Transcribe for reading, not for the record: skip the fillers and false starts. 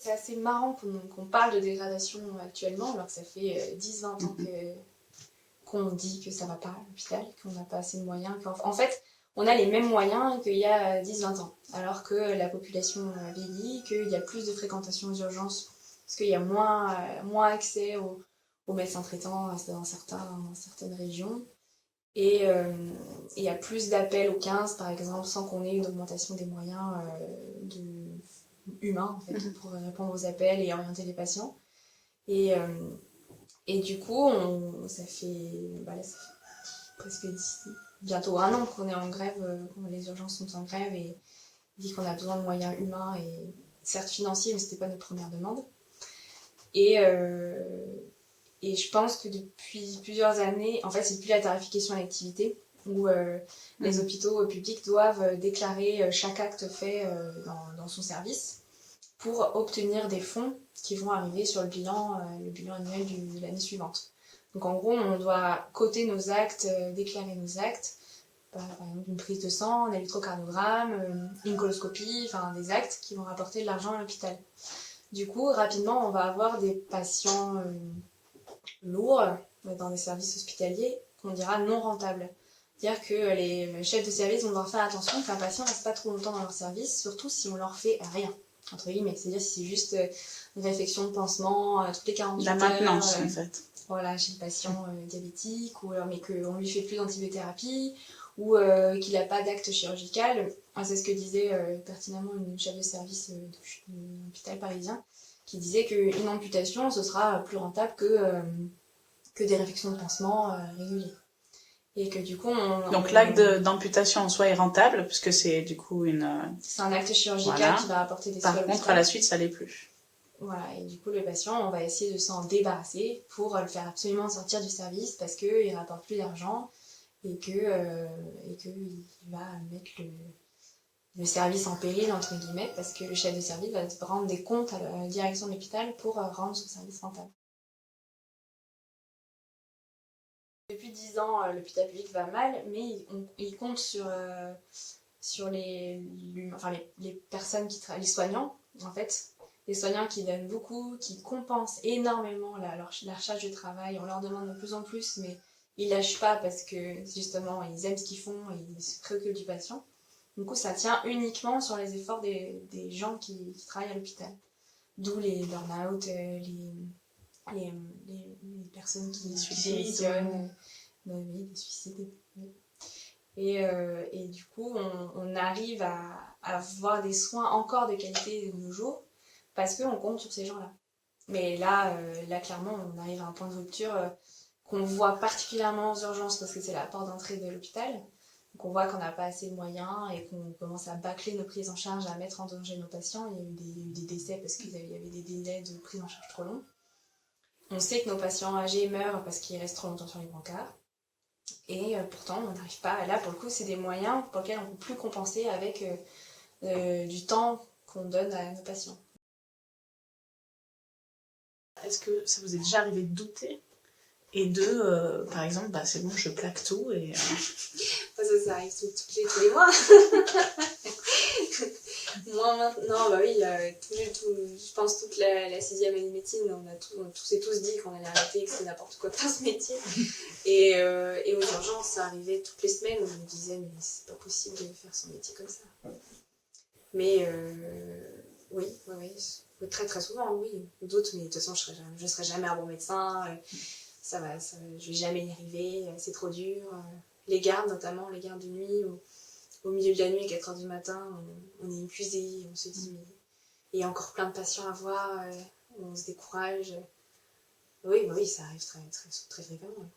C'est assez marrant qu'on parle de dégradation actuellement, alors que ça fait 10-20 ans qu'on dit que ça va pas à l'hôpital, qu'on n'a pas assez de moyens. En fait, on a les mêmes moyens qu'il y a 10-20 ans, alors que la population vieillit, qu'il y a plus de fréquentation aux urgences, parce qu'il y a moins accès aux médecins traitants dans certaines régions. Et il y a plus d'appels au 15, par exemple, sans qu'on ait une augmentation des moyens humains, en fait, pour répondre aux appels et orienter les patients. Et, euh, et du coup, ça fait presque bientôt 1 an qu'on est en grève, quand les urgences sont en grève, et dit qu'on a besoin de moyens humains et certes financiers, mais c'était pas notre première demande. Et, et je pense que depuis plusieurs années, en fait, c'est plus la tarification à l'activité, où les hôpitaux publics doivent déclarer chaque acte fait dans son service pour obtenir des fonds qui vont arriver sur le bilan annuel de l'année suivante. Donc en gros, on doit coter nos actes, déclarer nos actes, par exemple une prise de sang, un électrocardiogramme, une coloscopie, enfin des actes qui vont rapporter de l'argent à l'hôpital. Du coup, rapidement, on va avoir des patients lourds dans des services hospitaliers qu'on dira non rentables. C'est-à-dire que les chefs de service vont devoir faire attention qu'un patient ne reste pas trop longtemps dans leur service, surtout si on leur fait rien, entre guillemets. C'est-à-dire si c'est juste une réflexion de pansement toutes les 48 heures. La maintenance, en fait. Voilà, chez le patient diabétique, mais qu'on lui fait plus d'antibiothérapie, ou qu'il n'a pas d'acte chirurgical. C'est ce que disait pertinemment une chef de service d'un hôpital parisien, qui disait qu'une amputation, ce sera plus rentable que des réfections de pansement réguliers. Et que du coup, donc l'acte d'amputation en soi est rentable, puisque c'est du coup c'est un acte chirurgical qui va apporter des soins. Par contre, à la suite, ça l'est plus. Voilà, et du coup, le patient, on va essayer de s'en débarrasser pour le faire absolument sortir du service parce qu'il ne rapporte plus d'argent et qu'il va mettre le service en péril, entre guillemets, parce que le chef de service va rendre des comptes à la direction de l'hôpital pour rendre son service rentable. Depuis 10 ans, l'hôpital public va mal, mais il compte sur les personnes les soignants, en fait. Les soignants qui donnent beaucoup, qui compensent énormément leur charge de travail. On leur demande de plus en plus, mais ils lâchent pas parce que justement, ils aiment ce qu'ils font et ils se préoccupent du patient. Du coup, ça tient uniquement sur les efforts des gens qui travaillent à l'hôpital. D'où les burn-out, les personnes qui démissionnent, des suicides. Et du coup, on arrive à avoir des soins encore de qualité de nos jours parce qu'on compte sur ces gens-là. Mais là, clairement, on arrive à un point de rupture qu'on voit particulièrement aux urgences parce que c'est la porte d'entrée de l'hôpital. Donc on voit qu'on n'a pas assez de moyens et qu'on commence à bâcler nos prises en charge, à mettre en danger nos patients. Il y a eu des décès parce qu'il y avait des délais de prise en charge trop longs. On sait que nos patients âgés meurent parce qu'ils restent trop longtemps sur les brancards. Et pourtant, on n'arrive pas. Là, pour le coup, c'est des moyens pour lesquels on ne peut plus compenser avec du temps qu'on donne à nos patients. Est-ce que ça vous est déjà arrivé de douter et par exemple, c'est bon, je plaque tout et... Ça arrive tous les mois. Moi maintenant, oui, je pense toute la 6e année de médecine, on s'est tous dit qu'on allait arrêter, que c'était n'importe quoi de faire ce métier. Et aux urgences, ça arrivait toutes les semaines où je me disais, mais c'est pas possible de faire son métier comme ça. Mais oui, très très souvent, oui. D'autres, mais de toute façon, je serai jamais un bon médecin, je vais jamais y arriver, c'est trop dur. Les gardes, notamment, les gardes de nuit, au milieu de la nuit, à 4h du matin, on est épuisé, on se dit, mais il y a encore plein de patients à voir, on se décourage. Oui, ça arrive très, très, très fréquemment.